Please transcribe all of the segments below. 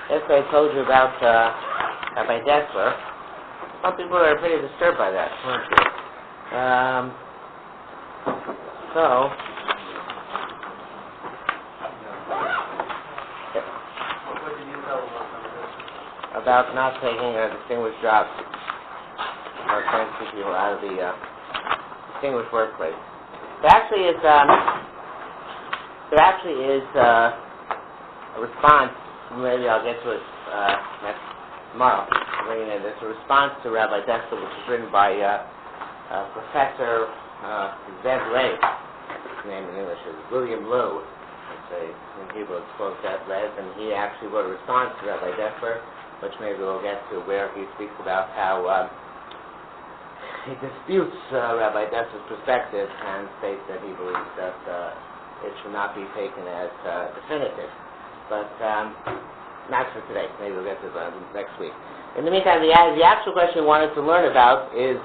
Yesterday I told you about Rabbi Dessler. Some people are pretty disturbed by that, weren't you? About not taking a distinguished job or trying to keep people out of the distinguished workplace. There actually is a response. Maybe I'll get to it tomorrow. There's a response to Rabbi Dessler, which is written by Professor Zev Lev. His name in English is William Lew. In Hebrew it's called Zev Lev, and he actually wrote a response to Rabbi Dessler, which maybe we'll get to, where he speaks about how he disputes Rabbi Dessler's perspective and states that he believes that it should not be taken as definitive. But not for today. Maybe we'll get to that next week. In the meantime, the actual question we wanted to learn about is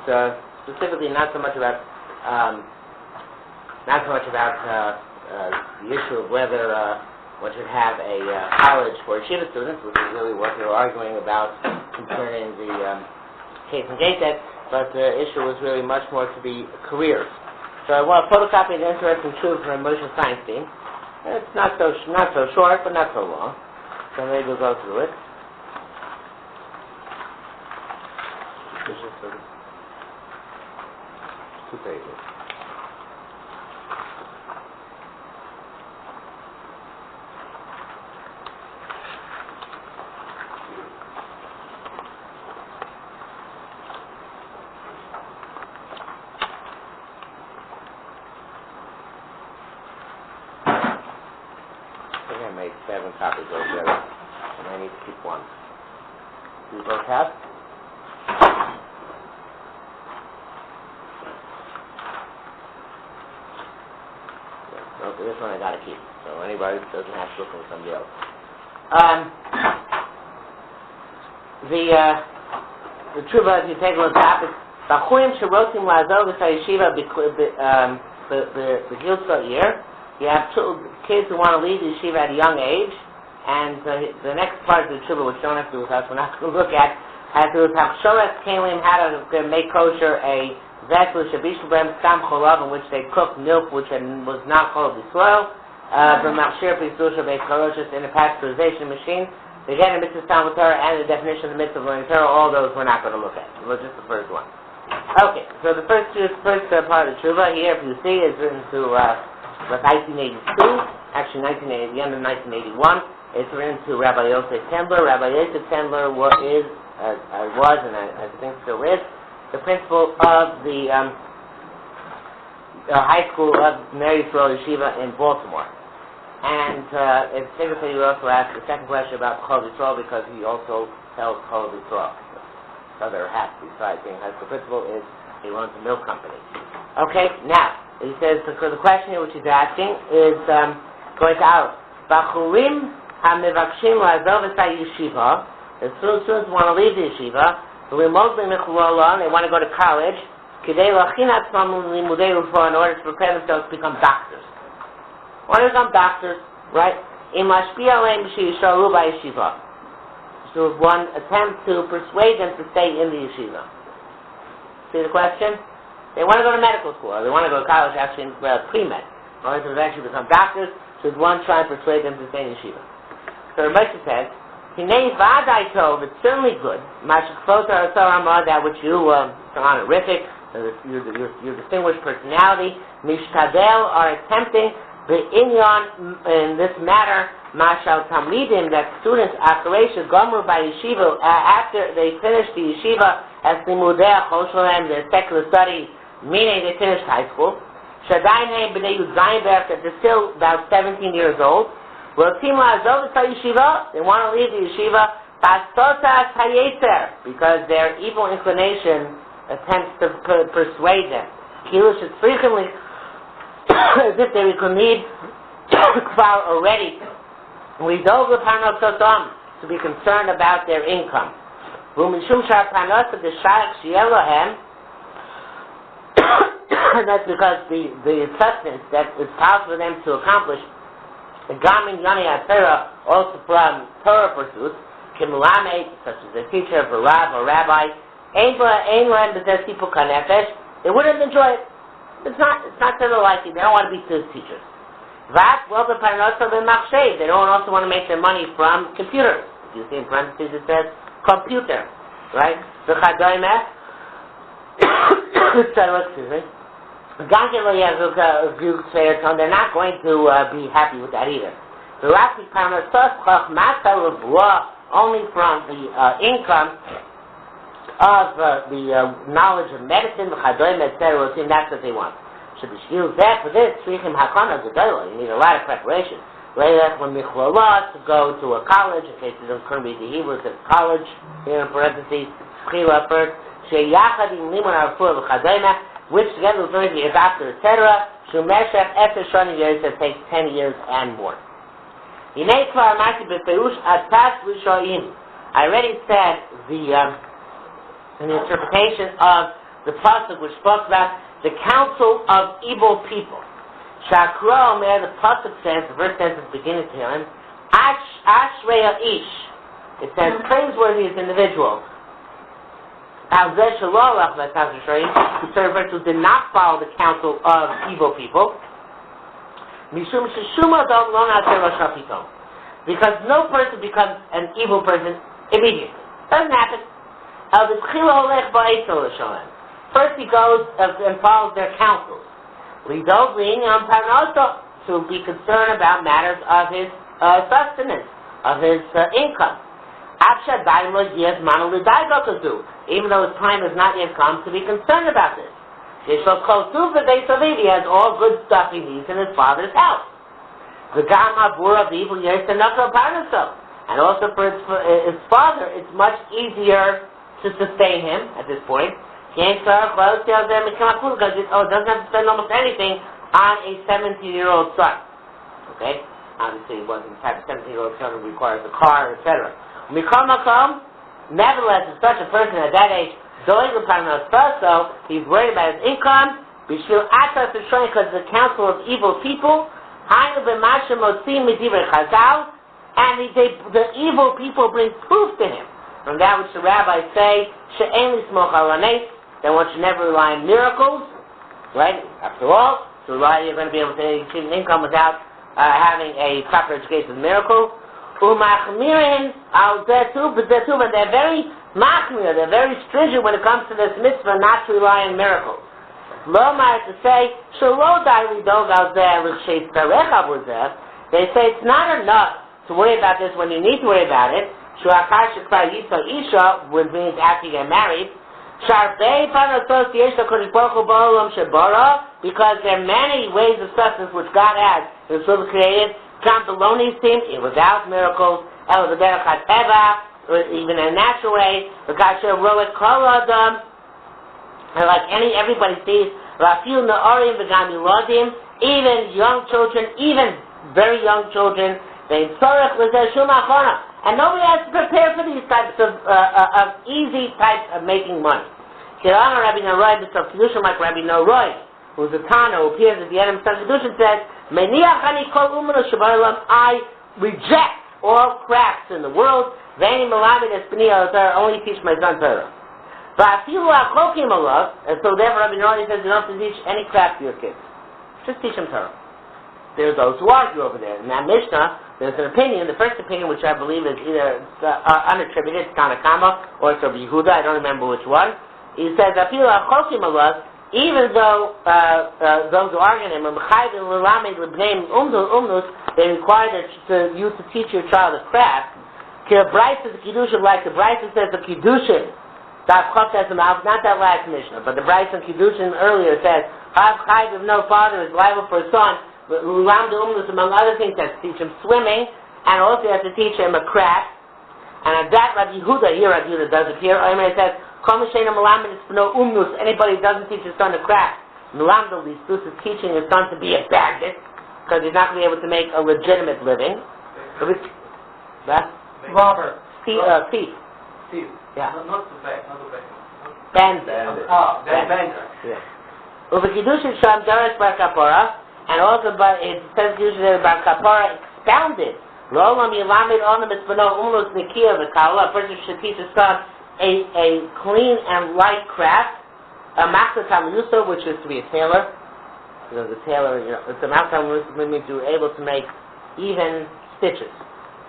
specifically not so much about the issue of whether one should have a college for yeshiva students, which is really what we were arguing about concerning the case and gate debt, but the issue was really much more to be careers. So I want to photocopy the interesting truth from Moshe Feinstein. It's not so short, but not so long. So maybe we'll go through it. It's just 2 pages. I think I made 7 copies altogether, and I need to keep 1. Do you both have? Okay, this one I gotta keep, so anybody doesn't have to look for somebody else. The Truva, if you take a look at it, Bachurim Sherotim Lazov Yeshiva Begilsa year. You have 2 kids who want to leave the yeshiva at a young age, and the next part of the Truva, which don't have to do with us, we're not going to look at, has to do with Hachshoras Kalim, how to make kosher a vessel Shabishu Bem Stam Cholav, in which they cooked milk which was not called the soil, B'machshir Pisusha Beis Charoshis in a pasteurization machine. They get a mitzvah Talmud Torah and the definition of the mitzvah of learning Torah. All those we're not going to look at. We'll just the first one. Okay, so the first part of the Truva here, if you see, is written to 1982, actually the end of 1981. It's written to Rabbi Yosef Tendler. Rabbi Yosef Tendler was and I think still is, the principal of the high school of Mary Yisrael Yeshiva in Baltimore. And it's typically we also ask the second question about Chol Yisrael, because he also tells Chol Yisrael. So there has, besides being high school principal, is he runs a milk company. Okay, now, he says, the question here which he's asking is going to ask, Bachurim ha-mevakshim la'azov et ha-yeshiva, the students want to leave the yeshiva, they want to go to college, in order to prepare themselves to become doctors. Want to become doctors, right? So one attempt to persuade them to stay in the yeshiva. See the question? They want to go to medical school, or they want to go to college, actually, pre-med, in order to eventually become doctors. Should one try and persuade them to stay in yeshiva? So Rebbe says, Hinei v'adai tov, it's certainly good. That which you are honorific, your distinguished personality, mishtadel, are attempting the inyan in this matter, mashal tamlidim, that students akareisha gomru by yeshiva, after they finish the yeshiva as limudei chosholem, the secular studies, meaning they finished high school. Shadayin heim b'nei yud zayin that they're still about 17 years old. Rotim la'azov et yeshiva, they want to leave the yeshiva, bastotas hayeser, because their evil inclination attempts to persuade them. Kilush is frequently as if they could need kvar already. We don't to be concerned about their income. That's because the sustenance that is possible for them to accomplish the Gamin Yani Torah, also from Torah pursuits, Kimulame, such as a teacher, of a rab or rabbi, they wouldn't enjoy it. It's not to their liking. They don't want to be good teachers. They don't also want to make their money from computers. You see in parentheses it says computer, right? The Chadoimeh, excuse me. They're not going to be happy with that either. The only from the income of the knowledge of medicine, etc. That's what they want. Should be skilled there for this. You need a lot of preparation. To go to a college, in case you couldn't read the Hebrew, it's college, here in parentheses, first, which together with learning to be a doctor, etc. It takes 10 years and more. I already said an interpretation of the pasuk which talks about the council of evil people. Shakro Omer, the pasuk says, the verse says at the beginning to him, Ashrei Ish. It says praiseworthy is individual. Who did not follow the counsel of evil people. Because no person becomes an evil person immediately. Doesn't happen. First he goes and follows their counsels. To be concerned about matters of his sustenance, of his income. Even though his time has not yet come to be concerned about this. He has all good stuff he needs in his father's house. The Gamabur of evil and also for his father, it's much easier to sustain him at this point. Because it doesn't have to spend almost anything on a 17-year-old son. Okay? Obviously, it wasn't the type of 17-year-old son who requires a car, etc. Nevertheless, if such a person at that age, he's worried about his income, because the counsel of evil people, and the evil people bring proof to him from that which the rabbis say, that one should never rely on miracles, right? After all, you're going to be able to achieve an income without having a proper education of miracles. And they're very machmir, they're very stringent when it comes to this mitzvah not to rely on miracles. Lomar to say, they say it's not enough to worry about this when you need to worry about it. Which means after you get married. Because there are many ways of sustenance which God has in the world created. Without miracles, even in a natural way, and like everybody sees, even young children, even very young children, and nobody has to prepare for these types of easy types of making money. Rabbi Noroi, like Rabbi Noroi, who's a Tana who appears at the end of Kedushin, says, I reject all crafts in the world. Only teach my son Torah. And so therefore Rabbi Noroi says you don't have to teach any craft to your kids. Just teach them Torah. There are those who argue over there. In that Mishnah, there's an opinion, the first opinion, which I believe is either unattributed, it's Tanakama, or it's Rabbi Yehuda, I don't remember which one. He says, even though those who argue him, they require you to teach your child a craft. Like the Bryson says, the Kiddushin, not that last Mishnah, but the Bryson Kiddushin earlier says, if no father is liable for a son, among other things, you have to teach him swimming, and also you have to teach him a craft. And at that, Rabbi Yehuda, here Rabbi Yehuda does appear, it says, anybody who doesn't teach his son a craft, is teaching his son to be a bandit, because he's not going to be able to make a legitimate living. Robber. Thief. Yeah. Not the bank. Bandit. Bandit. Yeah. And also, but it says usually about Kapara expounded A person should teach his son a clean and light craft. A master talyuso, which is to be a tailor. The tailor, it's a master talyuso means you're able to make even stitches.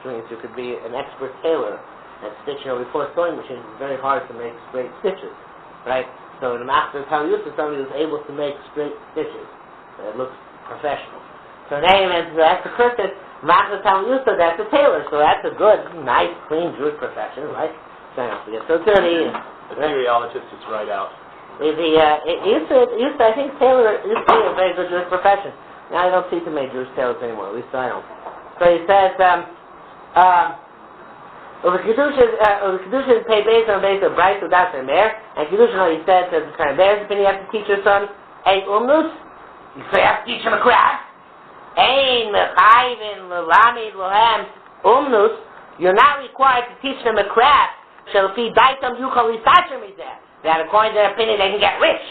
Which means you could be an expert tailor and stitching before sewing machine. It's very hard to make straight stitches, right? So the master talyuso is somebody who's able to make straight stitches. It looks professional. So name is that's the person. Master talyuso, that's a tailor. So that's a good, nice, clean Jewish profession, right? So dirty. The teleologist is right out. I think tailor used to be a very good Jewish profession. Now I don't see too many Jewish tailors anymore. At least I don't. So he says, over Kedushin pay based on Bryce without their mayor, and Kedushin, he says, as the kind of mayor's opinion, you have to teach your son a umnus. So you have to teach him a craft. Ein mechayvin l'lamid lohem umnus. You're not required to teach them a craft. Shall fi daitam yuchal isasher mizeh. That according to their opinion, they can get rich.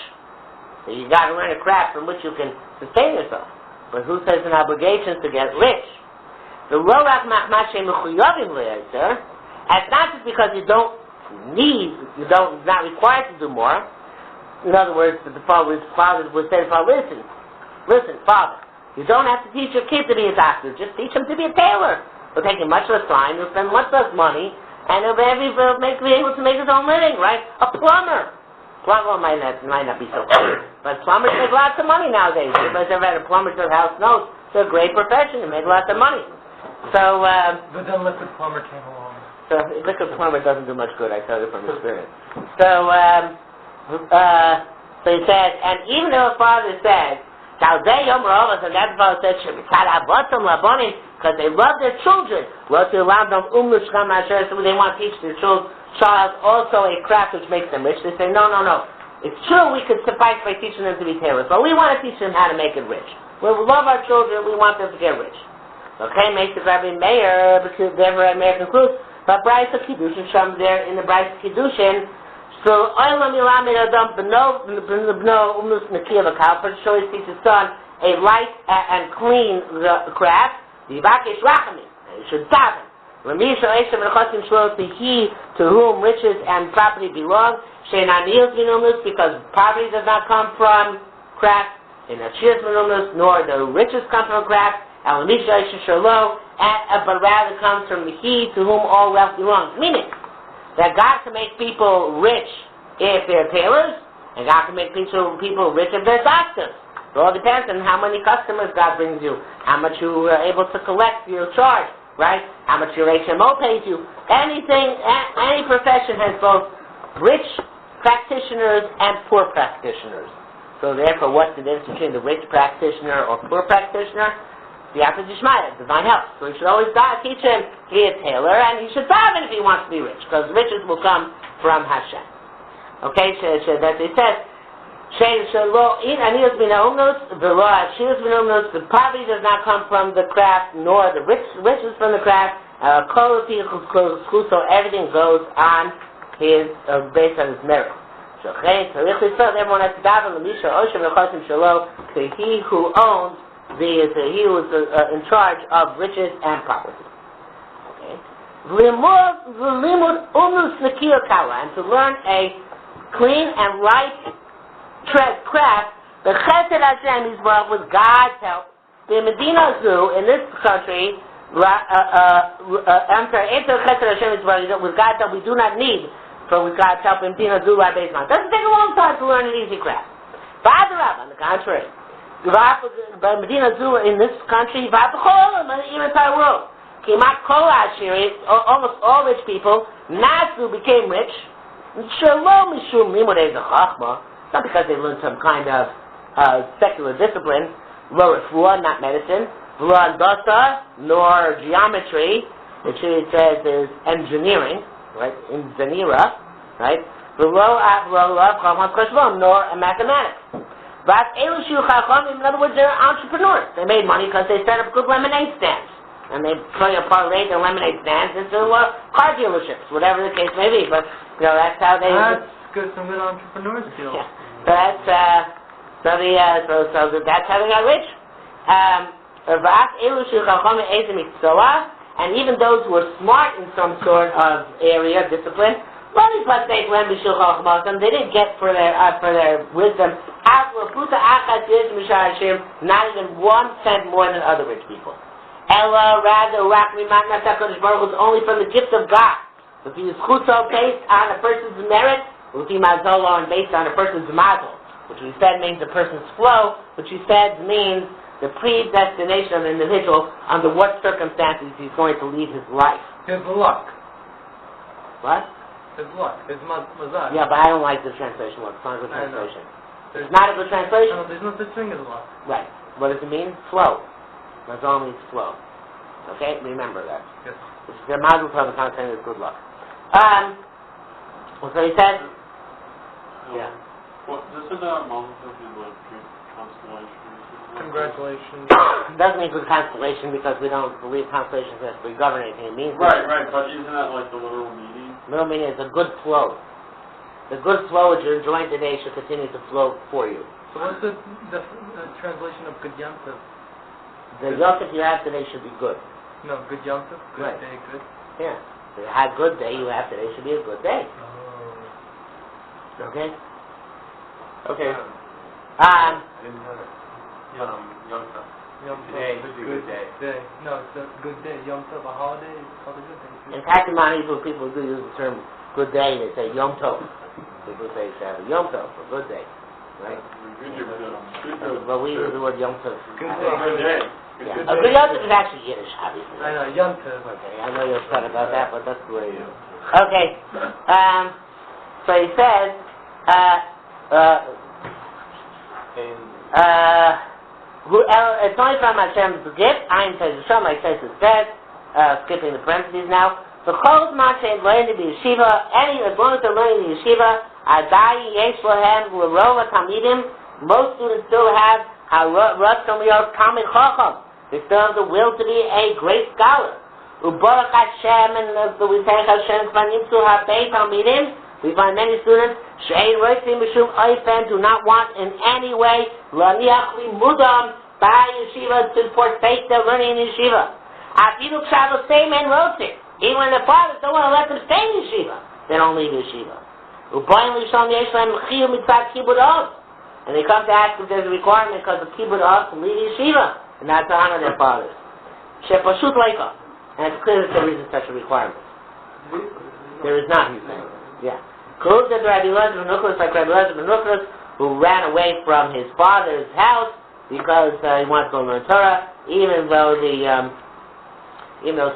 So you got to learn a craft from which you can sustain yourself. But who says an obligation to get rich? The rorak machmashe mechuyavim le'ezer. It's not just because you're not required to do more. In other words, the father would say, listen, father, you don't have to teach your kid to be a doctor. Just teach him to be a tailor. It'll take him much less time. He'll spend much less money. And he'll be able to make his own living, right? A plumber. Plumber might not be so good. But plumbers make lots of money nowadays. Everybody's ever had a plumber to their house knows it's a great profession. You make lots of money. So, but then liquid plumber came along. So liquid plumber doesn't do much good, I tell you from experience. So he said, and even though the father said, and that father said, because they love their children. So they want to teach their child also a craft which makes them rich. They say, no. It's true we could suffice by teaching them to be tailors, but we want to teach them how to make it rich. We love our children, we want them to get rich. Okay, makes the Rabbi Meir, because the Rabbi Meir concludes, but Bryce of Kiddushin, from there in the Bryce of Kiddushin, so Oilam Yilamed Adam B'no Umnus Nekiya V'Kal, for sure he teaches his son a light and clean craft. Yivakesh Rachamim, he should daven. Ramisha Eishem Rechosim Shlo, to he to whom riches and property belong. Shein Aniyos Minumnus, because poverty does not come from craft. In Achias Minumnus, nor the riches come from craft. And Ramisha Eishem Shlo, but rather comes from he to whom all wealth belongs. Meaning that God can make people rich if they're tailors, and God can make people rich if they're doctors. It all depends on how many customers God brings you, how much you are able to collect your charge, right? How much your HMO pays you. Any profession has both rich practitioners and poor practitioners. So therefore, what's the difference between the rich practitioner or poor practitioner? The Yafet Yishmaya, divine help. So you should always teach him to be a tailor, and he should daven if he wants to be rich, because riches will come from Hashem. Okay, that it says, the poverty does not come from the craft, nor the riches from the craft. So everything goes on based on his merit. So everyone has to daven to he who owns he who is in charge of riches and property. Okay. And to learn a clean and light craft, the Chesed Hashem is with God's help. The Medina Zoo in this country, with God's help, we do not need, for with God's help, in Medina Zoo, it doesn't take a long time to learn an easy craft. On the contrary, by Medina Zoo in this country, even the entire world. Almost all rich people, Nasu became rich. Not because they learned some kind of secular discipline, not medicine, nor geometry, which it says is engineering, right? Engineera, right? Nor mathematics. But in other words, they're entrepreneurs. They made money because they set up good lemonade stands. And they parlay their lemonade stands into car dealerships, whatever the case may be. But, that's how they... That's good, some good entrepreneurs skills. Yeah. So that's how they and even those who are smart in some sort of area, discipline, they didn't get for their wisdom not even 1 cent more than other rich people. Ella, rather, only from the gift of God. If he is chutzah based on a person's merit, and based on a person's mazel, which we said means a person's flow, which we said means the predestination of an individual under what circumstances he's going to lead his life. His luck. What? His luck. His mazal. Yeah, but I don't like the translation. Look, it's not a good translation. It's not a good translation? No, there's no such thing as luck. Right. What does it mean? Flow. Mazal means flow. Okay? Remember that. Yes. The mazel tov is not saying it's good luck. So he said? Yeah. Well, doesn't mazel tov mean like constellation? Congratulations. It doesn't mean good constellation because we don't believe constellations has to govern anything. It means Right, but isn't that like the literal meaning? Literal meaning is a good flow. The good flow that you're enjoying today should continue to flow for you. So what's the translation of good Yom Tov? The Yom Tov you have today should be good. No, good Yom Tov? Good Right. day, good? Yeah. So you had a good day you have today should be a good day. Oh. Okay? Okay. Yom Tov. Yom Tov. Today should be a good day. No, it's a good day. Yom Tov, a holiday, it's called a good day. In Pakistan, people do use the term good day, they say Yom Tov. People say you should have a Yom Tov, a good day. Right? But we use the word Yom Tov. Good day. Good day. Yeah. A good Yom Tov is actually Yiddish, obviously. I know, Yom Tov. Okay, I know you're upset about that, but that's the way it is. Okay, so he says, it's only from Hashem's gift. Ein says Hashem, like says it says, skipping the parentheses now. The Chol Zman learning to be yeshiva, as long as they're learning the yeshiva, Adai Yesh Lahem L'Rova Tamidim, most students still have Rosh Tomiyot Talmid Chacham. They still have the will to be a great scholar. Ubarak Hashem, and we thank Hashem, we find many students, She'ein Roitzim B'Shum Oifen, do not want in any way, L'Niach Limudam, by yeshiva, to forsake their learning in yeshiva. Afilu Kshavos Seimen Roitzim. Even when the fathers don't want to let them stay in yeshiva, they don't leave yeshiva. And they come to ask if there's a requirement because of kibbud of to leave yeshiva, and not to honor their fathers. Shepashut leika. And it's clear that there isn't such a requirement. There is not, he's saying. Yeah. Close to Rabbi Elazar ben Nuchras, like Rabbi Elazar ben Nuchras, who ran away from his father's house because he wanted to go learn Torah, even though his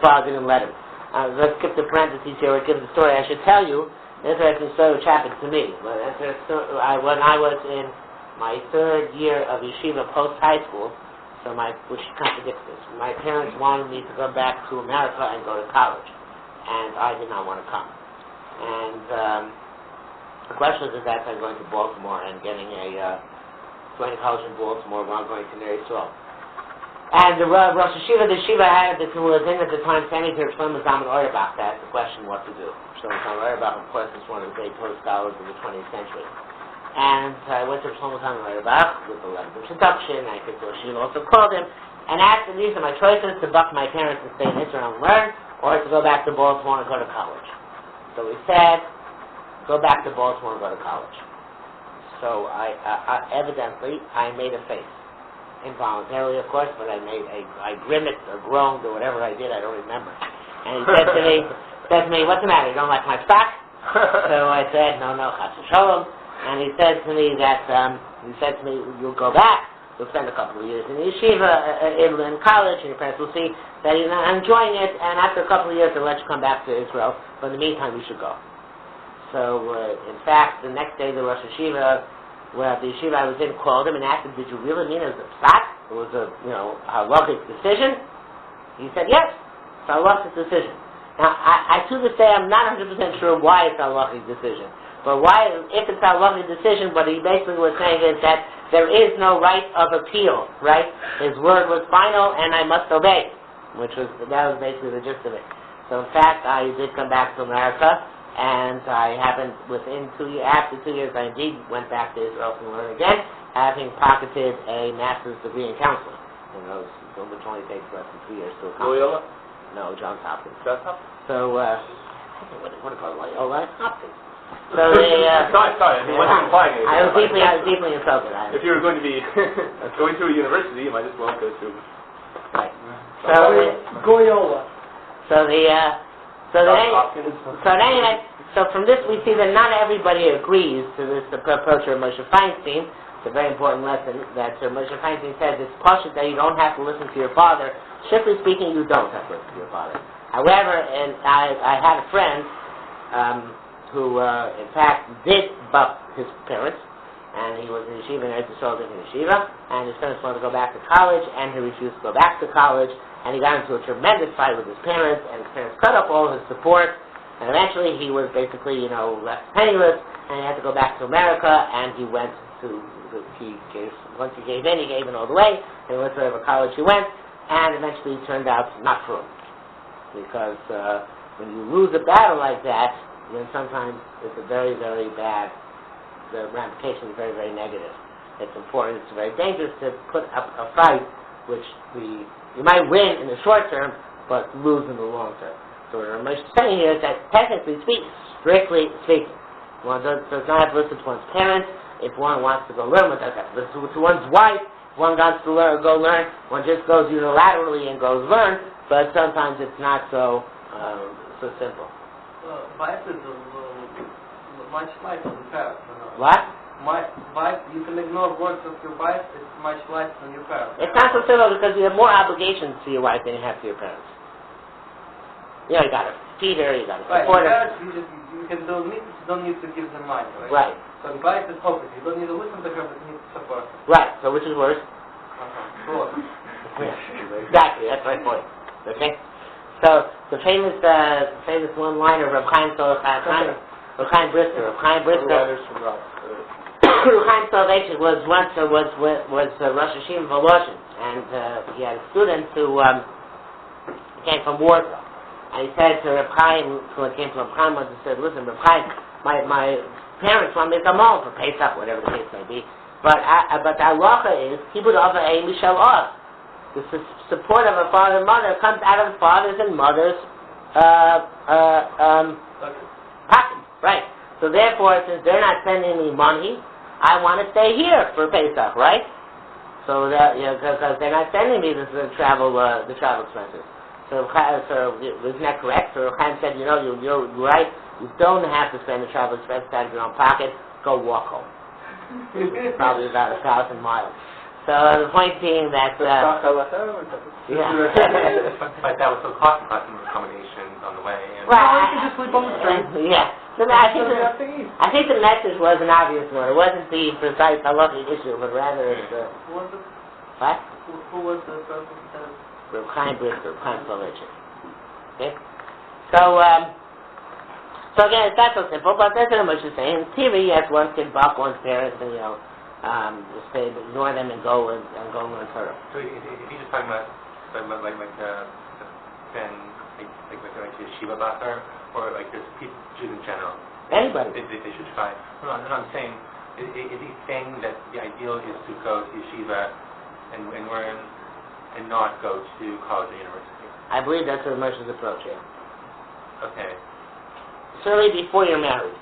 father didn't let him. Let's skip the parentheses here. We'll give the story. I should tell you an interesting story which happened to me. When I was in my 3rd year of yeshiva post-high school, which contradicts this. My parents wanted me to go back to America and go to college, and I did not want to come. And the question is that I'm going to Baltimore and going to college in Baltimore while I'm going to Ner Yisrael. And the Rosh Hashiva, the Shiva had who was in at the time standing here, Shlomo Zalman Auerbach, to ask the question what to do. Shlomo Zalman Auerbach, of course, is one of the great Torah scholars of the 20th century. And I went to Shlomo Zalman Auerbach with a letter of introduction. I think the Shiva also called him and asked him, these are my choices, to buck my parents and stay in Israel and learn, or to go back to Baltimore and go to college. So he said, go back to Baltimore and go to college. So evidently, I made a face. Involuntarily, of course, but I grimaced or groaned or whatever I did, I don't remember. And he said to me, what's the matter, you don't like my stock? So I said, no, chas v'sholom. And he said to me, you'll go back, you'll spend a couple of years in yeshiva, in college, and your parents will see that you're not enjoying it, and after a couple of years they'll let you come back to Israel, but in the meantime you should go. So, in fact, the next day the Rosh Hashiva, the yeshiva I was in, called him and asked him, did you really mean it was a psak? It was a halachic decision? He said, yes, it's a halachic decision. Now, I to this day, I'm not 100% sure why it's a halachic decision. But if it's a halachic decision, what he basically was saying is that there is no right of appeal, right? His word was final and I must obey, that was basically the gist of it. So in fact, I did come back to America, and I happened after 2 years, I indeed went back to Israel to learn again, having pocketed a master's degree in counseling. Which only takes less than 2 years to accomplish. No, Johns Hopkins. Johns Hopkins? So, what do you call it? Oh, right, Hopkins. So they, sorry, I mean, wasn't implying anything. I was deeply insulted. If you were going to be going to a university, you might as well go to... Right. Goyola. So from this we see that not everybody agrees to this approach of Moshe Feinstein. It's a very important lesson that Moshe Feinstein says it's poshut that you don't have to listen to your father. Strictly speaking, you don't have to listen to your father. However, and I had a friend who, in fact, did buck his parents, and he was in yeshiva in Eretz Yisrael, in yeshiva, and his parents wanted to go back to college, and he refused to go back to college, and he got into a tremendous fight with his parents, and his parents cut off all his support, and eventually he was basically, left penniless, and he had to go back to America, and he went to, once he gave in all the way, and he went to whatever college he went, and eventually it turned out not Frum. Because when you lose a battle like that, then sometimes it's a very, very bad, the ramification is very, very negative. It's important, it's very dangerous to put up a fight which you might win in the short term, but lose in the long term. So what Ramesh is saying here is that technically speaking, strictly speaking, one does not have to listen to one's parents. If one wants to go learn, one does have to listen to one's wife. If one wants to go learn, one just goes unilaterally and goes learn, but sometimes it's not so simple. Wife is much lighter than parents. What? Wife, you can ignore words of your wife, it's much lighter than your parents. It's not so simple because you have more obligations to your wife than you have to your parents. You got to feed her, you got to support her. Parents, you don't need to give them money, right? Right. So the wife is opposite. You don't need to listen to her, but you need to support her. Right. So which is worse? Exactly. That's my point. Okay. So the famous one-liner of Reb Chaim Brisker. Reb Chaim Salvation was once Rosh Hashiva Voloshin, and he had a student who came from Warsaw, and he said to Reb Chaim, when he came to Reb Chaim once, he said, "Listen, Reb Chaim, my parents want me to come home for Pesach, whatever the case may be, but the halacha is kibud ava ein mishal av. The support of a father and mother comes out of the father's and mother's pocket, right? So therefore, since they're not sending me money, I want to stay here for Pesach, right? So that because they're not sending me the travel expenses. So isn't that correct? So Chaim said, you're right. You don't have to spend the travel expenses out of your own pocket. Go walk home. Probably about 1,000 miles. So the point being that yeah. But that was so costly accommodations on the way. And right. You can just sleep on the street. Yeah. So I think the message was an obvious one. It wasn't the precise halachic issue, but rather it's Who was it? what? Who was the person who said? Reb Chaim Brisker, Reb Chaim Salvation. Okay. So again, it's not so simple, but that's what Moshe is saying. In theory, yes, one can buck one's parents and just say ignore them and go learn Torah. so if you're just talking about like yeshiva basar, or like just people, Jews in general, Anybody. they should try. No, I'm saying, is he saying that the ideal is to go to yeshiva and learn and not go to college or university? I believe that's what Moshe's approach is. Okay. Certainly before you're married.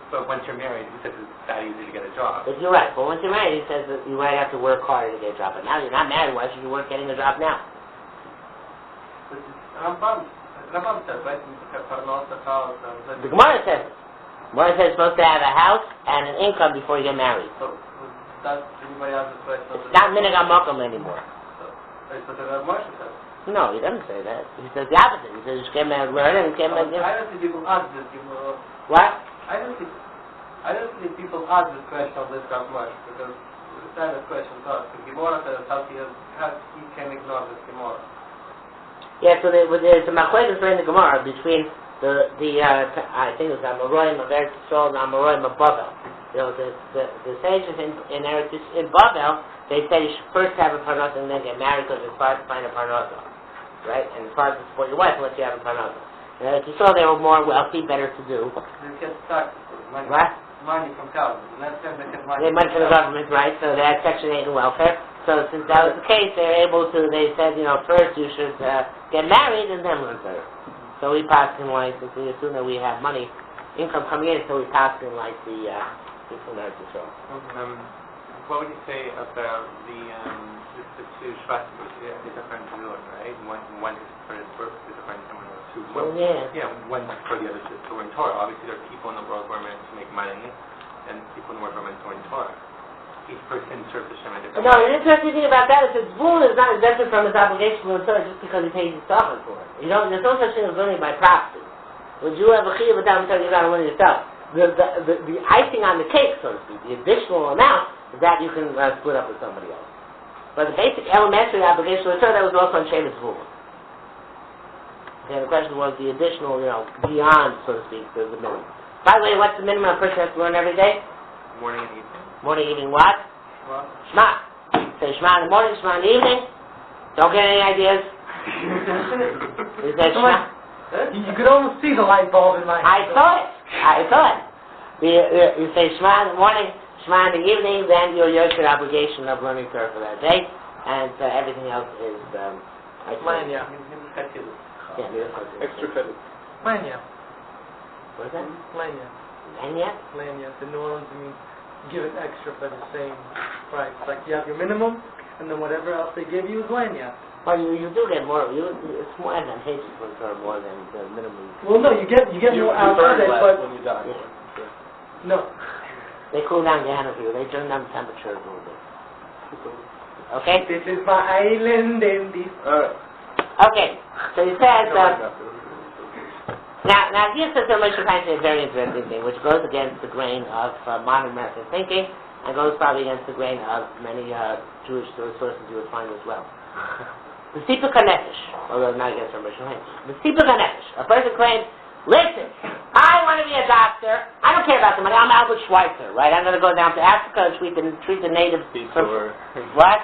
But once you're married, he says it's that easy to get a job. But you're right. But once you're married, he says that you might have to work harder to get a job. But now you're not married, why should you work getting a job now? Rambam says, right? The Gemara says it. Gemara says you're supposed to have a house and an income before you get married. So, does anybody have the question? It's not minhag mokum anymore. So the Moshe says. No, he doesn't say that. He says the opposite. He says you can learn and can I don't see people ask this. What? I don't see people ask this question of this Rav Moshe, because it's not a question to us. The Gemara says how he can ignore this Gemara. Yeah, so there's a machlokes in the Gemara between the I think it was Amoraim of Eretz Yisrael and Amoraim of Bavel. The sages in Bavel, they said you should first have a parnasa and then get married because it's hard to find a parnasa, right? And it's hard to support your wife unless you have a parnasa. And Eretz Yisrael, they were more wealthy, better to do. They get taxes, money. What? Money from government. Let's say they get money. They had money from the government, right? So they had Section 8 and welfare. So since that was the case, they said, first you should get married and then learn Torah. So we passed in like, the sooner we have money, income coming in, so we passed in like the people that as well. What would you say about the two Shvat different doing, right? One is for his work, the different someone else who works. Yeah, one for the other to learn Torah. Obviously, there are people in the world who are meant to make money, and people in the world who are meant to learn Torah. Each person serves Hashem in a different way. No, the interesting thing about that is that Zvul is not exempted from his obligation to learn Torah just because he pays his Tachan for it. There's no such thing as learning by proxy. When you have a Chiyuv without Torah, you got to learn yourself. The icing on the cake, so to speak, the additional amount, is that you can split up with somebody else. But the basic elementary obligation to learn Torah, that was also on Shemitah Zvul. And the question was the additional, beyond, so to speak, the minimum. By the way, what's the minimum a person has to learn every day? Morning and evening. Morning, evening, what? Shema. Say Shema in the morning, Shema in the evening. Don't get any ideas. You said Shema. You could almost see the light bulb in my head. I saw it. You say Shema in the morning, Shema in the evening, then you're your obligation of learning Torah for that day, and everything else is Manya. Extra credit. Manya. What is that? Manya. Manya? The New Orleans means give it extra for the same price. Like you have your minimum, and then whatever else they give you is Manya. Well, you do get more. It's more advantageous for Torah more than the minimum. Well, no, you get more out of it, but when you die. Yeah. no. They cool down Gehenna for you. They turn down the temperature a little bit. Okay? This is my island in this. Okay. So he says, now here says Moshe finds a very interesting thing, which goes against the grain of modern American thinking, and goes probably against the grain of many Jewish sources you would find as well. The Sipuk HaNefesh, although not against Moshe Finds. The Sipuk HaNefesh. A person claims, listen, I want to be a doctor. I don't care about the money. I'm Albert Schweitzer, right? I'm going to go down to Africa and treat the natives. What?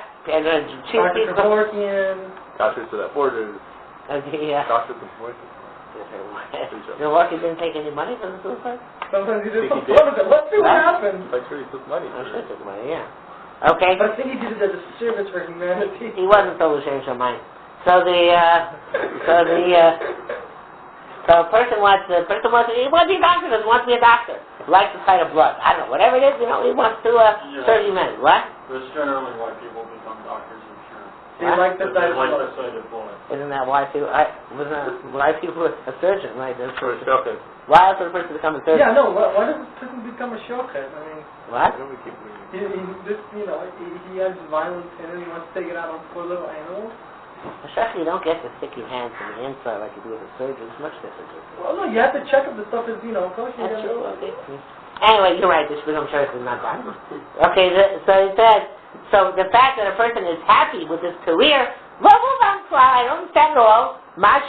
Doctors to that borders. Doctors to voices. Milwaukee didn't take any money for the suicide? Sometimes he did some fun of it. Let's see what happens. I'm sure he took money. I'm sure he took money, yeah. Okay. But I think he did it as a service for humanity. He wasn't so ashamed of mine. So a person wants he wants to be a doctor, doesn't want to be a doctor. He likes the sight of blood. I don't know, whatever it is, he wants to serve humanity. What? That's generally why people become doctors, I'm sure. They like the sight of They like blood. the sight of blood. Isn't that why people? Why people a surgeon, right? That's For a shocking. why else would a person become a surgeon? Yeah, no, why does this person become a shochet? I mean, What? he has violence in it, he wants to take it out on poor little animals. Especially you don't get to stick your hands in the inside like you do with a surgeon. It's much different. Well, no, you have to check if the stuff is, kosher. That's true, okay. Anyway, you're right, this become church is not that. Okay, so he says, so the fact that a person is happy with his career, I don't understand at all. And what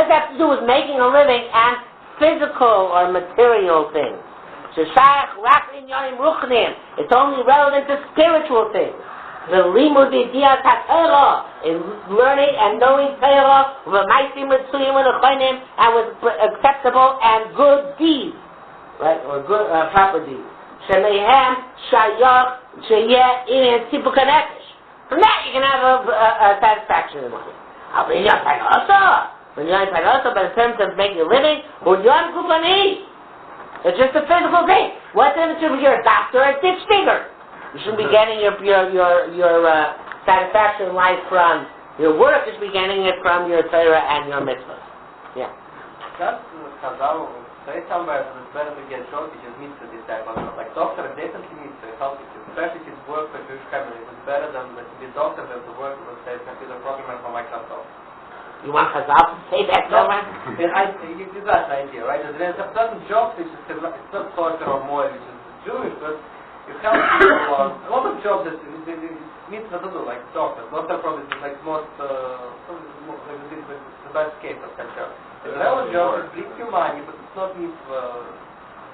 does that have to do with making a living and physical or material things? It's only relevant to spiritual things. The limud idiyat ha-Torah is learning and knowing Torah and with acceptable and good deeds, right, or good proper deeds. Shemehem shayach sheyeh in Sipuk HaNefesh. From that you can have a satisfaction in life. But in terms of making a living, it's just a physical thing. What's the difference if you're a doctor or a ditch digger? You shouldn't be getting your satisfaction in life from your work. You should be getting it from your Torah and your mitzvahs. Yeah. That's Chazal. Say somewhere that it's better to get job which is mitzvah this type of stuff. Like doctor is definitely mitzvah, healthy, especially if it's work for Jewish family. It's better than to be doctor than to work with say computer programmer for Microsoft. You want Chazal to say that somewhere? You got the idea, right? There's a certain job which is it's not sorcerer or more, which is Jewish, but you help people on a lot of jobs that mitzvah to do, like doctors. Most of them is like most like the best case of such job. The real job brings you money, but it's not mitzvah.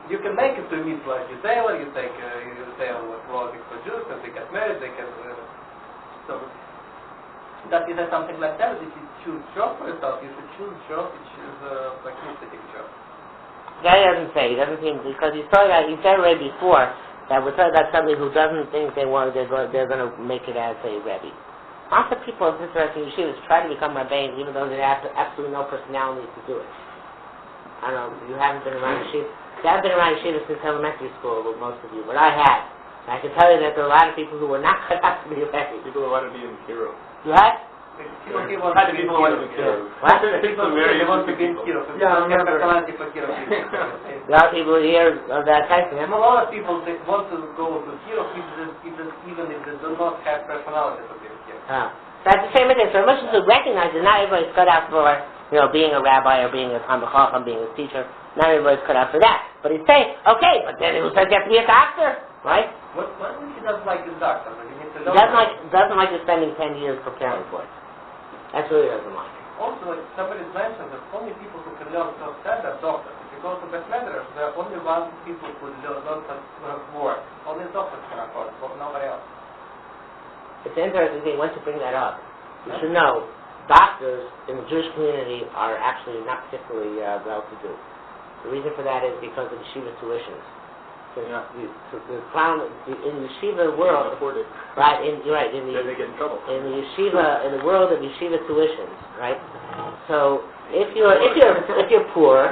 You can make it to mitzvah as you tailor, you tailor clothing for Jews, and they get married, they can so that is something like that. If you choose job for yourself, you should choose job which is like mitzvah job. That doesn't say. He doesn't seem, because he said already before that we're talking about somebody who doesn't think they're going to make it as a Rebbe. Lots of people in interesting yeshivas try to become Rebbeim even though they have absolutely no personality to do it. I don't know, you haven't been around yeshiva. I haven't been around yeshiva since elementary school with most of you, but I have. And I can tell you that there are a lot of people who were not cut out to be Rebbeim. People who want to be in Kiro. You have? People who want to be in Kiro. What? People want to be in Kiro. Yeah, I remember. A lot of people here of that type. A lot of people they want to go to Kiro even if they do not have personality to be in Kiro. So that's the same thing. So much as to recognize that not everybody's cut out for, being a rabbi or being a Talmid Chacham, being a teacher. Not everybody's cut out for that. But he's saying, okay, but then who says you have to be a doctor, right? What if he doesn't like his doctor? He needs to He doesn't like you spending 10 years preparing for it. That's what he doesn't like. Also, like somebody mentioned that only people who can learn to stand are doctors. If you go to Beth Medrash, there are only one people who learn to work. Only doctors can afford it, but nobody else. It's an interesting thing once you bring that up. You should know, doctors in the Jewish community are actually not particularly well-to-do. The reason for that is because of yeshiva tuitions. So in the yeshiva world, right? They get in trouble. In the world of yeshiva tuitions, right? So if you're poor,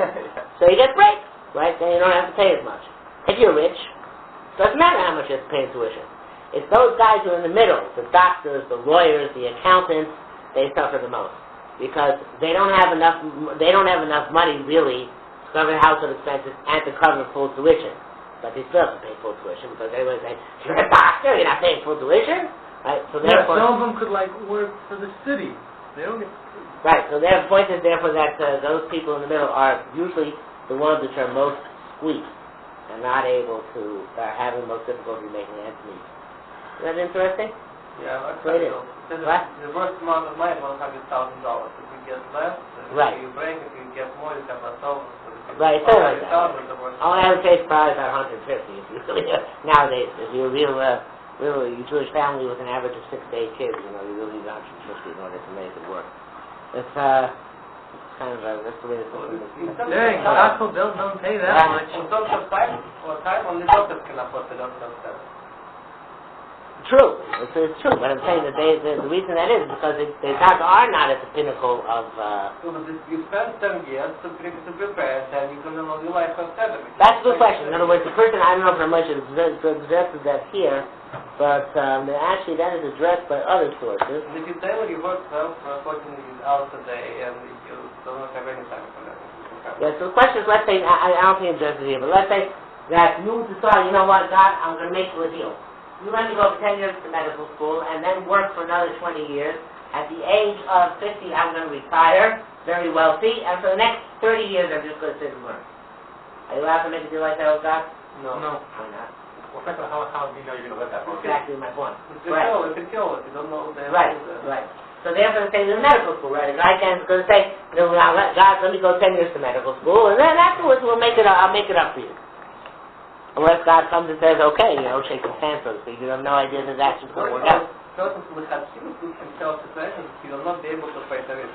so you get breaks, right? Then you don't have to pay as much. If you're rich, doesn't matter how much you have to pay in tuition. It's those guys who are in the middle, the doctors, the lawyers, the accountants, they suffer the most because they don't have enough money really to cover household expenses and to cover full tuition. But they still have to pay full tuition because everyone's saying, you're a doctor, you're not paying full tuition? Right? So therefore, some of them could work for the city. They don't get... Right, so their point is therefore that those people in the middle are usually the ones which are most squeezed and not able to, having the most difficulty making ends meet. Is that interesting? Yeah, that's So it is. What? The worst amount of money is $100,000. If you get less, Right. you break. If you get more, you have left over. Right, so like that. All I would say it's probably about 150 if you nowadays. If you're a real Jewish family with an average of 6 to 8 kids, you really need 150 in order to make it work. It's kind of that's the way the system is. Dang, Taco Bell don't pay that much. In terms of time, only doctors can afford to learn themselves. True, it's true, but I'm saying that the reason that is because the doctors are not at the pinnacle of... So you spend 10 years to prepare, then you're going to know your life on Saturday. That's a good question. In other words, the person, I don't know how much is addressed that here, but actually that is addressed by other sources. And if you say when you work 12 or 14 hours a day and you don't have any time for that. Yeah, so the question is, let's say, I don't think it's addressed here, but let's say that you decide, you know what, God, I'm going to make you a deal. You let me go for 10 years to medical school and then work for another 20 years. At the age of 50, I'm going to retire, very wealthy, and for the next 30 years, I'm just going to sit and learn. Are you allowed to make a deal like that with God? No. Why not? Well, first of all, how do you know you're going to live that long? Exactly my point. It's a kill it. You don't know the Right. So they're going to say to the medical school, right? The guy is going to say, God, let me go 10 years to medical school, and then afterwards I'll make it up for you. Unless God comes and says, okay, shake his hand, so to speak. You have no idea that that's just going to work out. Person who has himself situations, he will not be able to pay tuition.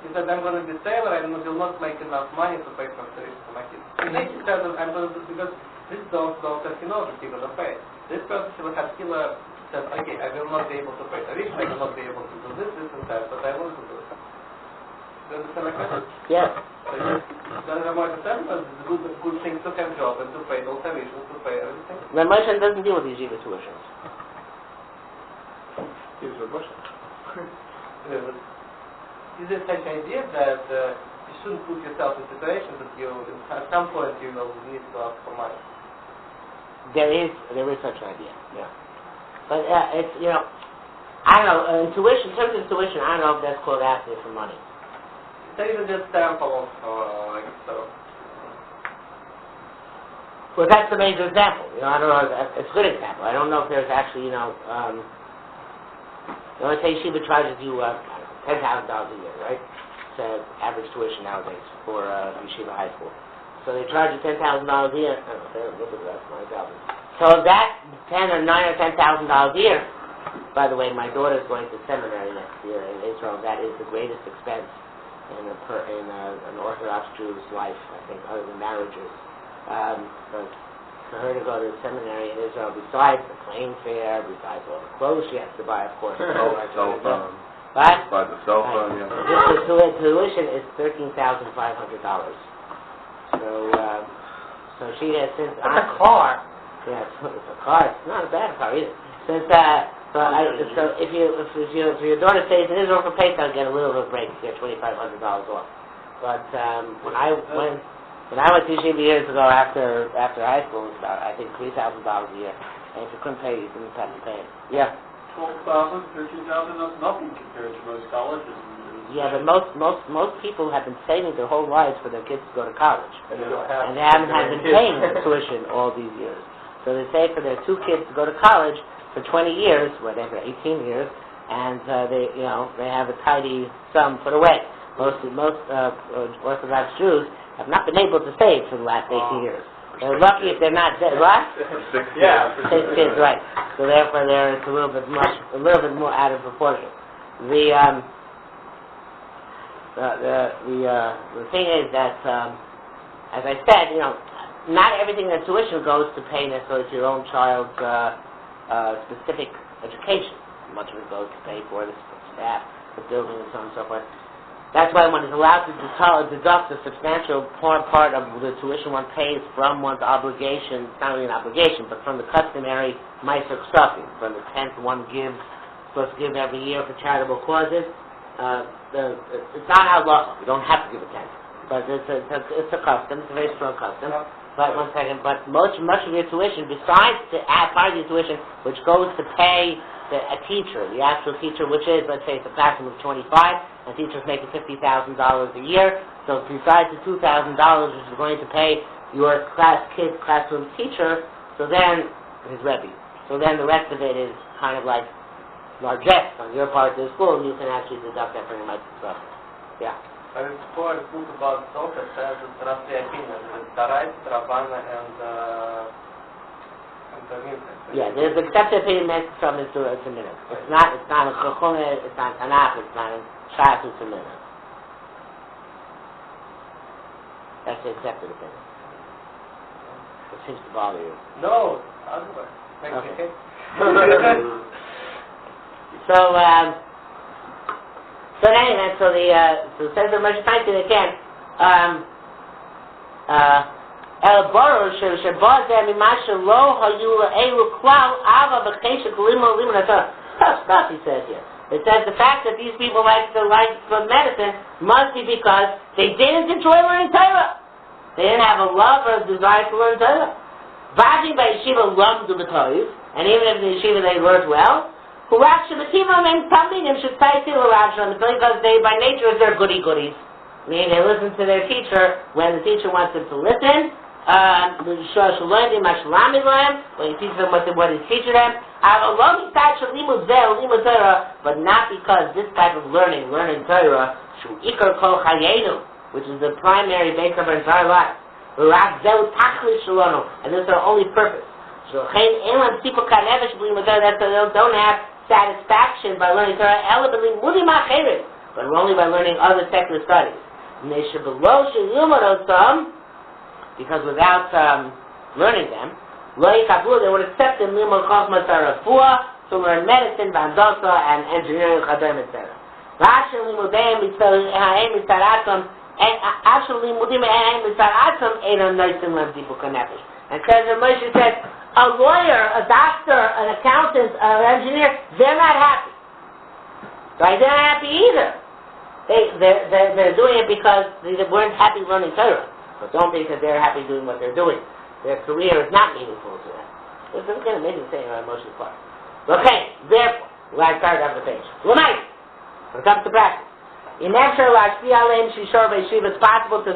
He said, I'm going to be sailor and will not make enough money to pay for tuition for my kids. And then he said, I'm going to do, because this doctor, he knows that he's going to pay. This person, he will have killer, said, okay, I will not be able to pay tuition, I will not be able to do this and that, but I want to do it. Do you understand like that? Yes. Then Ramon said, it's a good thing to have job and to pay all tuition, to pay everything. Ramon doesn't deal with these yeshiva tuitions. Here's your question. Is there such idea that you shouldn't put yourself in situations that you, at some point, you will need to ask for money? There is such an idea. Yeah. But it's I don't know. In terms of tuition, I don't know if that's called asking for money. Say even just sample of like so. Well, that's the major example. I don't know. It's a good example. I don't know if there's actually, let's say Yeshiva charges you $10,000 a year, right? It's average tuition nowadays for Yeshiva high school. So they charge you $10,000 a year. I don't know, a little bit less, $9,000. So that $10,000 or $9,000 or $10,000 a year. By the way, my daughter is going to seminary next year in Israel. That is the greatest expense in an Orthodox Jew's life, I think, other than marriages. But for her to go to seminary in Israel, besides the plane fare, besides all the clothes she has to buy, of course. Cell phone. What? By the cell phone, yeah. This tuition is $13,500. So she has since... That's a car. Yeah, it's a car. It's not a bad car either. Since so if your daughter stays in Israel for Pesach, I'll get a little bit of a break. You get $2,500 off. But when I went to yeshiva years ago after high school, it was about I think $3,000 a year. And if you couldn't pay, you didn't have to pay it. Yeah. 12,000, 13,000. That's nothing compared to most colleges. Yeah, but most people have been saving their whole lives for their kids to go to college, And they don't have. and they haven't been paying the tuition all these years. So they save for their 2 kids to go to college for 20 years, whatever, 18 years, and they have a tidy sum put away. Most Orthodox Jews have not been able to save for the last 18 years. They're lucky if they're not dead. What? For 6 kids. Yeah. 6 kids, right? So therefore, it's a little bit more out of proportion. The thing is that, as I said, not everything that tuition goes to pay necessarily to your own child's specific education. Much of it goes to pay for the staff, the building, and so on and so forth. That's why one is allowed to deduct a substantial part of the tuition one pays from one's obligation, it's not really an obligation, but from the customary meiser stuffing, from the tenth one supposed to give every year for charitable causes. It's not halacha. You don't have to give a tenth, but it's a custom. It's a very strong custom. But much of your tuition, besides the part of your tuition, which goes to pay a teacher, the actual teacher, which is, let's say, it's a classroom of 25, and teachers making $50,000 a year. So besides the $2,000, which is going to pay your classroom teacher, so then his rebbe. So then the rest of it is kind of like largesse on your part of the school, and you can actually deduct that from your stuff. Yeah. I mean, before I spoke about Torah, it says it's roughly opinion. It's Tarais, Rabbanah, and the Mincha. Yeah, there's accepted opinion makes some into a minute. It's not a Chachone, it's not Tanakh, it's not a Shas, it's a minute. That's the accepted opinion. It seems to bother you. No, otherwise. Okay. So anyway, so it says the Moshe Feinstein again. El Baruch Shebaz Mimasha Lo Hayu Elu Klal Ava B'Cheshet Limo Limon Torah. Stuff he says here. It says the fact that these people like medicine must be because they didn't enjoy learning Torah. They didn't have a love or a desire to learn Torah. Vadi by yeshiva lamdu b'toiv, and even if in the yeshiva they learned well. Who actually should say because they by nature they're goody-goodies. Meaning they listen to their teacher when the teacher wants them to listen. When you teach them what he's teaching them. But not because this type of learning Torah, which is the primary base of our entire life. And this is our only purpose. That they don't have satisfaction by learning Torah, but only by learning other secular studies. Because without learning them, they would accept them to learn medicine, bandasa, and engineering, etc. And Moshe said, a lawyer, a doctor, an accountant, an engineer, they're not happy. Right? They're not happy either. They're doing it because they weren't happy learning Torah. But don't think that they're happy doing what they're doing. Their career is not meaningful to them. This is kind of amazing thing on Moshe's part. Okay, therefore, we're going to start off the page. L'may, when it comes to practice. In Efshar Lashpi Aleim Shishor B'Yeshiva, it's possible to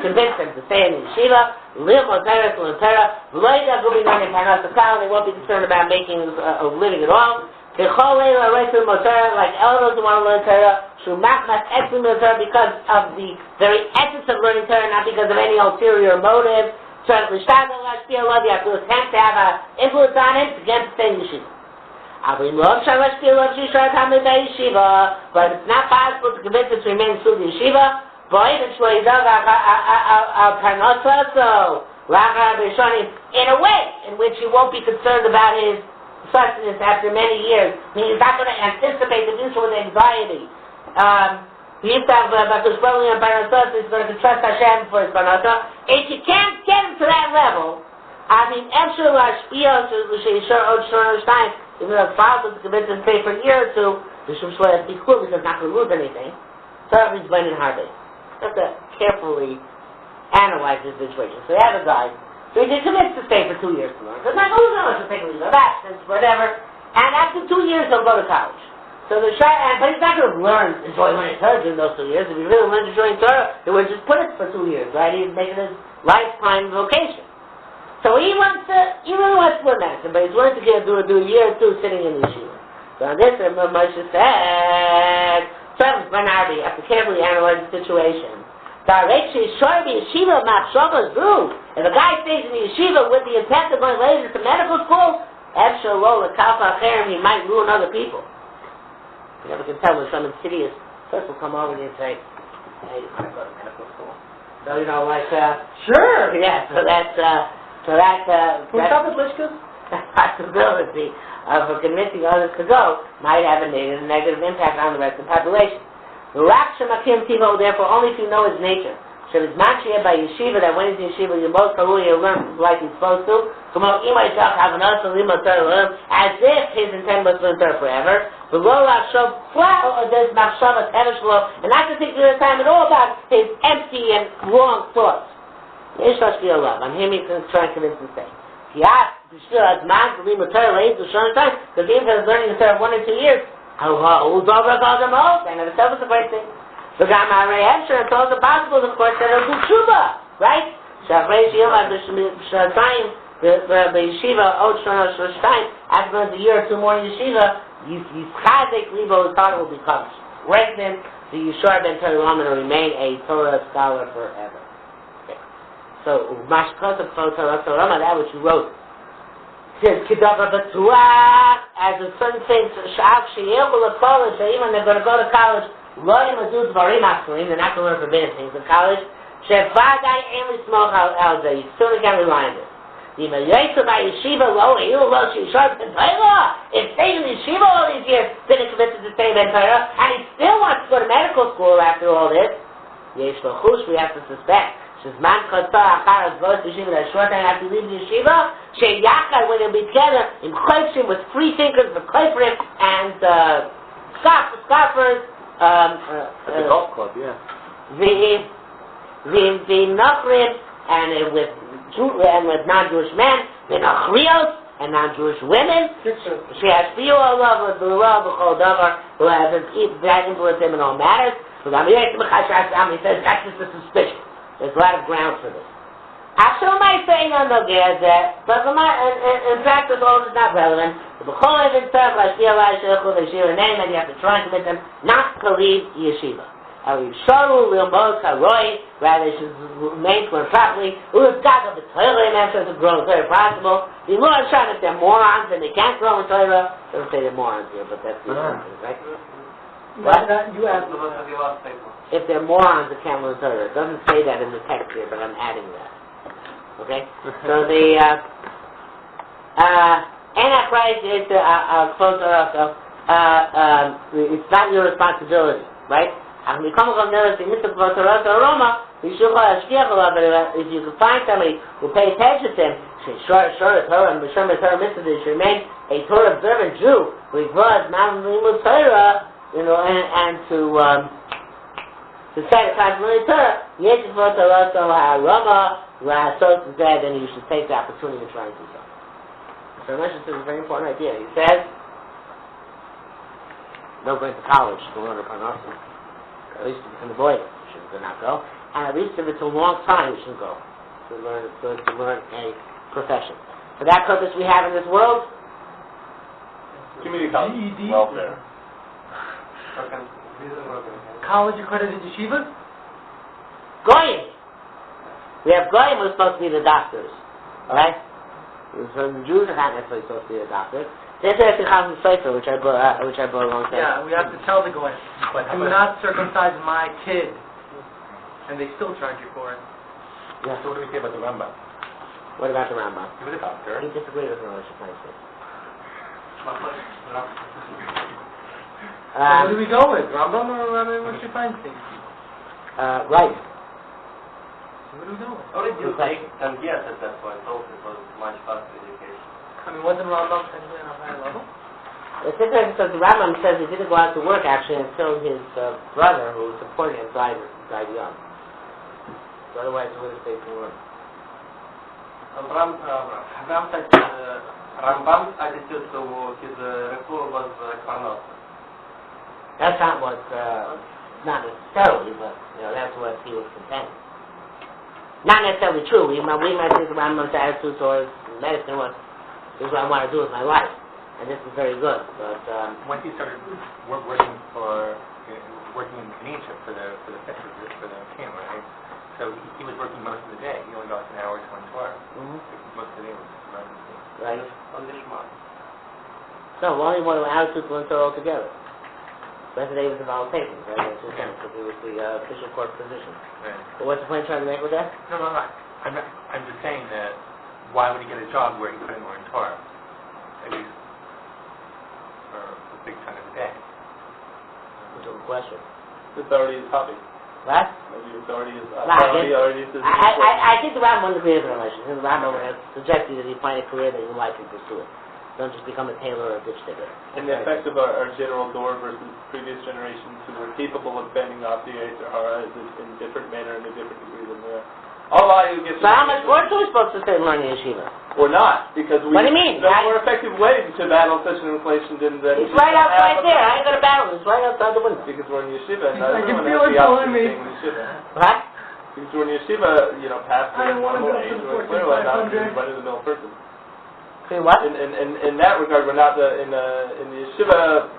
convince them to stay in yeshiva, live on Torah, to learn Torah, they won't be concerned about making a living at all. Like elders who want to learn Torah, because of the very essence of learning Torah, not because of any ulterior motive. You have to attempt to have an influence on him to get to stay in yeshiva. But it's not possible to convince him to remain in the yeshiva. So in a way in which he won't be concerned about his sustenance after many years. I mean, he's not going to anticipate the future with anxiety. He used to have he's going to trust Hashem for his banata. If you can't get him to that level, I mean, even though it's possible to convince him to stay for a year or two, because he's not going to lose anything. So he's blaming Harvey. You have to carefully analyze this situation. So you have a guy, so he commits to stay for 2 years to learn. Because not to take a leave of absence, whatever. And after 2 years, he'll go to college. So but he's not going to enjoy learning Torah during those 2 years. If he really learns enjoying Torah, he would just put it for 2 years, right? He's making his lifetime vocation. So he really wants to learn medicine, but he's willing to do a year or two sitting in the yeshiva. So on this, Moshe said, you have to carefully analyze the situation. If a guy stays in the yeshiva with the intent of going later to medical school, he might ruin other people. You never can tell when some insidious person will come over and say, hey, you want to go to medical school? So, sure, yeah, so that's possibility of convincing others to go might have a negative impact on the rest of the population. The therefore, only if you know his nature. So it's machia by yeshiva that when he's in yeshiva, you're most probably you'll learn like he's supposed to. As if his intent was to learn Torah forever. And not to think the time at all about his empty and wrong thoughts. I'm him he can try and convince him to stay. He asked, because even if he's learning the Torah 1 or 2 years, and itself is a great thing. The Gamma Answer it's also possible, of course, that he'll do tshuva, right? The yeshiva, after going a year or 2 more in yeshiva, Yitzchadek Libo, his heart will become strengthened. The Yeshua ben Torah will remain a Torah scholar forever. Okay. So, Mashkot of Torah, that which you wrote. Says, as a certain thing, when they're going to go to college, they're not going to learn forbidden things in college. You still can't rely on this. If stayed in yeshiva all these years, didn't commit to stay in Torah, and he still wants to go to medical school after all this, we have to suspect. When they'll be together with free thinkers, and scoffers, at the golf club, yeah. And with non-Jewish men, and non-Jewish women. She has few love with the love of Chodavar, who has that influence him in all matters. He says that's just a suspicion. There's a lot of grounds for this. Actually, my saying on the that, but in practice, all this is not relevant. And you have to try and convince them not to leave yeshiva. Rather, they should remain to learn properly. We've got to grow very possible. The Lord shot if they're morons and they can't grow in Torah. Doesn't say they're morons here, but that's the thing, right? What? You asked if they're morons that can't learn Torah. It doesn't say that in the text here, but I'm adding that. Okay? So the Antichrist is closer also. It's not your responsibility, right? If you can find somebody who pays attention to him, Torah remain a Torah observant Jew, who was Torah, and to say the constantly Torah, then you should take the opportunity to try and do so. So Moshe says a very important idea. He says, don't go into college to learn a parnasa. At least if you can avoid it, you should not go. And at least if it's a long time, you should go to learn a profession. For that purpose we have in this world, Community college. Welfare. College accredited yeshivas? Goyim. We have Goyim who are supposed to be the doctors. Alright? So the Jews are not necessarily supposed to be the doctors. There's a Chazon Sofer, which I brought along. Yeah, we have to tell the Goyim, but do not circumcise my kid. And they still charge you for it. Yeah. So what do we say about the Rambam? What about the Rambam? He was a doctor. He disagreed with Rosh Hashanah. Where do we go with? Rambam or Rabbi Moshe Feinstein? Right. Where do we go with? How did you take 10 years at that point? Also, it was much faster education. I mean, wasn't Rambam technically on a higher level? It's interesting because the Rambam says he didn't go out to work actually until his brother, who was supporting him, died young. So otherwise he would have stayed to work. Rambam's attitude to his refuah was carnal. That's not what, not necessarily, but that's what he was contending. Not necessarily true. We might think the Rambam's attitude towards medicine was, this is what I want to do with my life. And this is very good, but once he started working in Egypt for the king, right? So he was working most of the day. He only got an hour to one Torah. Most of the day was around the king. Right. On this month. No, only one attitude to learn Torah altogether. The rest of the day was the volunteering, right? That's just because it was the official court position. Right. But what's the point trying to make with that? No. I'm just saying that why would he get a job where he couldn't learn Torah? At least for a big chunk of the day. That's a good question. It's already his hobby. What? Maybe it's already his I think the Rambam agrees with relation. The Rambam has suggested that you find a career that you like and pursue it. Don't just become a tailor or a ditch digger. And the effect of our general door versus previous generations who were capable of bending off the Yetzer Hara is in a different manner and a different degree than we are. Allah who gets. So how much work are we supposed to say learning yeshiva? Or not, because we. What do you mean? There's more effective way to battle such an inflation than. It's right outside there. I ain't gonna battle. It's right outside the window. Because we're in yeshiva, and I can everyone feel has it the pulling opposite me. thing in yeshiva. What? Because we're in yeshiva, past I the don't want to normal go to age, the we're clearly not 14,500. a run-of-the-mill person. See what? In that regard, we're not in the yeshiva.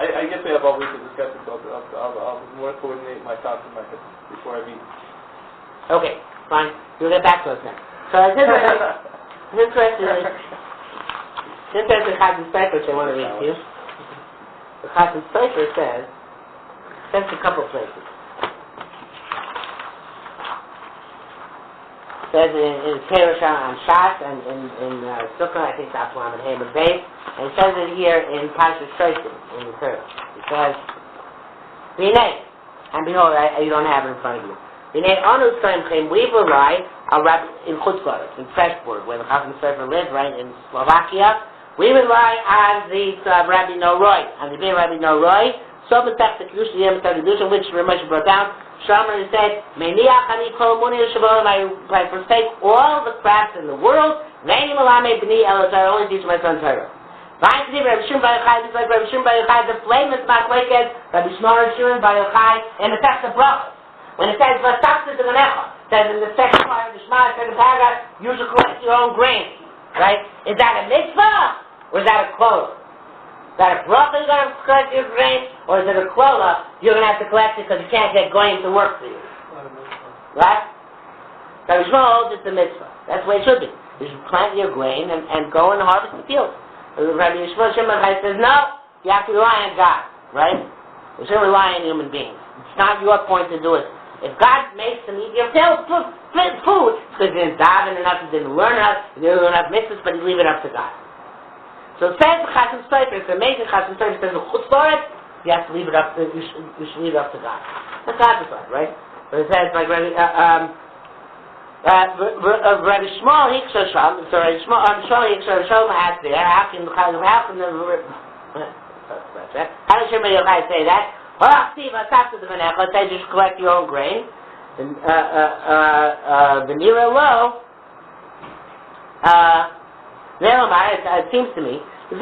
I guess we have all week to discuss it, so I'll more coordinate my thoughts in my head before I meet. Okay, fine. You'll get back to us then. So it's interesting. Chassid Sofer, which I want to read to you. The Chassid Sofer says a couple places. Says in Perusha on Shas and in Sukkah, I think that's one of the Hamid Base, and it says it here in Parshas Shoshim in the Torah. It says, "V'nei," and behold, you don't have it in front of you. "V'nei anu tzomchim," we rely on in Chutzlaretz, in Pressburg, where the Chassid Sofer lived, right in Slovakia. We rely on the Rabbi Noroi, on the big Rabbi Noroi. So the text of Kedusha, which Ramesh brought down. Shamar said, "Meniach ani kol muni yeshavot." I forsake all the crafts in the world. Ve'ini malame b'ni elazar. Only teach my son Torah. V'ayim k'div Rabbi Shimon bar Yochai. Just like Rabbi Shimon bar Yochai, the flame is machlekes. Rabbi Shimon bar Yochai in the text of Brachos. When it says "V'taftu t'ganecha," it says in the second part of the Shema, second paragraph, you should collect your own grain. Right? Is that a mitzvah or is that a klola? Is that a bracha you're going to collect your grain, or is it a klola you're going to have to collect it because you can't get going to work for you? Right? Rabbi Shmuel holds it's a mitzvah. That's the way it should be. You should plant your grain and go and harvest the field. Rabbi Shmuel says, no, you have to rely on God. Right? You shouldn't rely on human beings. It's not your point to do it. If God makes them eat your food, because he didn't daven enough, he didn't learn enough, he didn't learn enough mitzvahs, but you leave it up to God. So it says the Chassid Sofer, it's amazing. Chassid Sofer says the Chutzlaretz, you have to leave it up. You should leave it up to God. That's Chassid Sofer, right? But it says like Rabbi Shmuel Hikshasham. So Rabbi Shmuel Hikshasham asked there, how can the how does Shimon Yochai say that? It says you should collect your own grain. Venira lo. It seems to me, so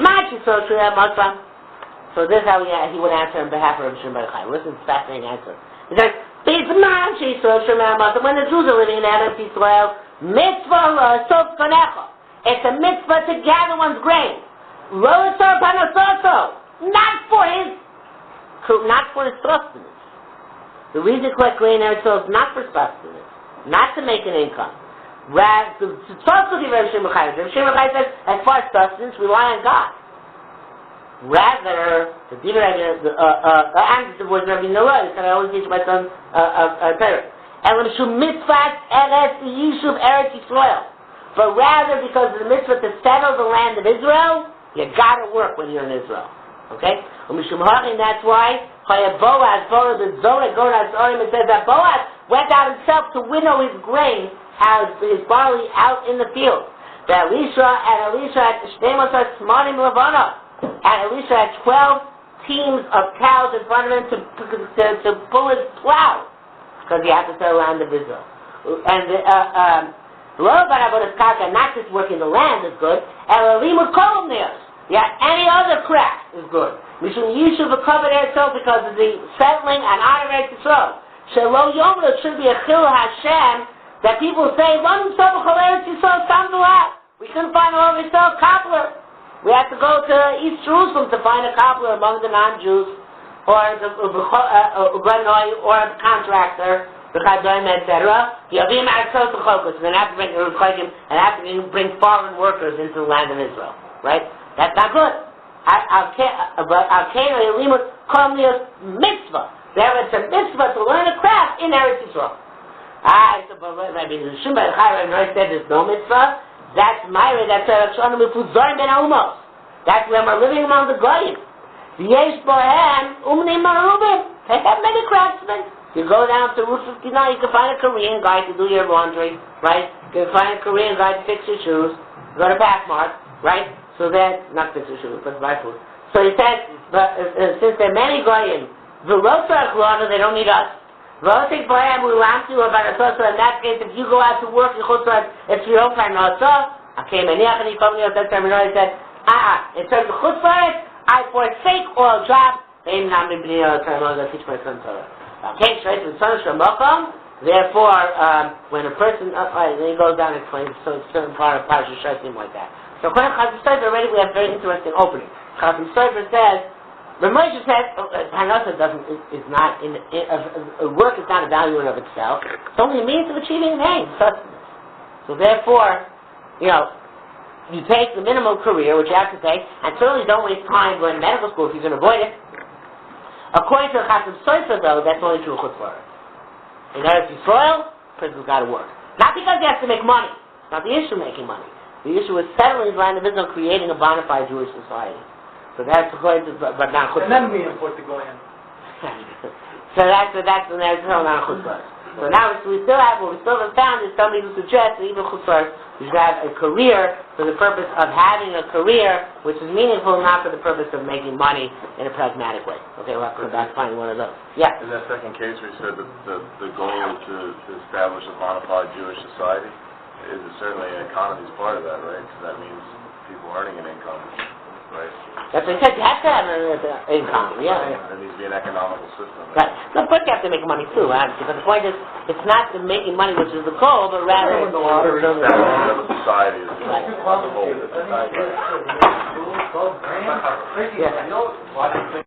this is how he would answer on behalf of Rabbi Shimon bar Yochai. Listen to this fascinating answer. He says, when the Jews are living in Eretz Yisrael, mitzvah sof konecha. It's a mitzvah to gather one's grain. Not for his sustenance. The reason to collect grain in Eretz Yisrael is not for sustenance, not to make an income. Rather, Rabbi Shimon says, as far as sustenance, rely on God. Rather, and the words of Rabbi Noah, he said, I always teach my son Torah. Elamshum mitzvah eretz yishuv eretz Yisrael. But rather because of the mitzvah to settle the land of Israel, you gotta work when you're in Israel. Okay? And that's why Boaz, it says that Boaz went out himself to winnow his grain, his barley out in the field. That Elisha had and Elisha had 12 teams of cows in front of him to pull his plow, because he had to settle the land of Israel. And not just working the land is good, any other craft is good. Because of the settling and honor of Eretz Yisrael. It should be a chil Hashem that people say, we couldn't find a Eretz Yisrael cobbler. We have to go to East Jerusalem to find a cobbler among the non-Jews, or a contractor, etc. Then have to bring foreign workers into the land of Israel. Right? That's not good. Mitzvah. There is a mitzvah to learn a craft in Eretz Yisrael. Rabbi said there's no mitzvah. That's Myra. That's when we're living among the goyim. They have many craftsmen. You go down to Route 59, you can find a Korean guy to do your laundry, right? You can find a Korean guy to fix your shoes. Go to Pathmark, right? So that, not fix your shoes, but buy food. So he said, since there are many goyim, they don't need us. In that case, if you go out to work, it's your own time. He said, in terms of chutzpah, I forsake all jobs. Okay, straight to the son of therefore, when a person, then he goes down and explains a certain part of Parashat Shoftim like that. So according to Chazal Sofer, already we have a very interesting opening. Chazal Sofer says, when Moshe says, Parnasa is not, work is not a value in of itself, it's only a means of achieving an aim, sustenance. So therefore, you take the minimal career, which you have to take, and certainly don't waste time going to medical school if you can avoid it. According to the Chazal Sofer, though, that's only true chutzpah. In Eretz Yisrael, a person's got to work. Not because he has to make money. It's not the issue making money. The issue is settling the land of Israel, creating a bona fide Jewish society. So that's according to, but not chutzpah. And then we import the goyim. So that's the Eretz Yisrael, not chutzpah. So now what we still have found is somebody who suggests that even chutzpah, you should have a career for the purpose of having a career which is meaningful, not for the purpose of making money in a pragmatic way. Okay, we'll have to come back to finding one of those. Yeah? In that second case where you said that the goal is to establish a bona fide Jewish society, is certainly an economy is part of that, right? So that means people earning an income, right? That's what I said, you have to have an income, yeah. There needs to be an economical system. Right. No, but you have to make money too, obviously. But the point is, it's not the making money which is the goal, but rather it's establishment of a society is the right. whole. Yeah.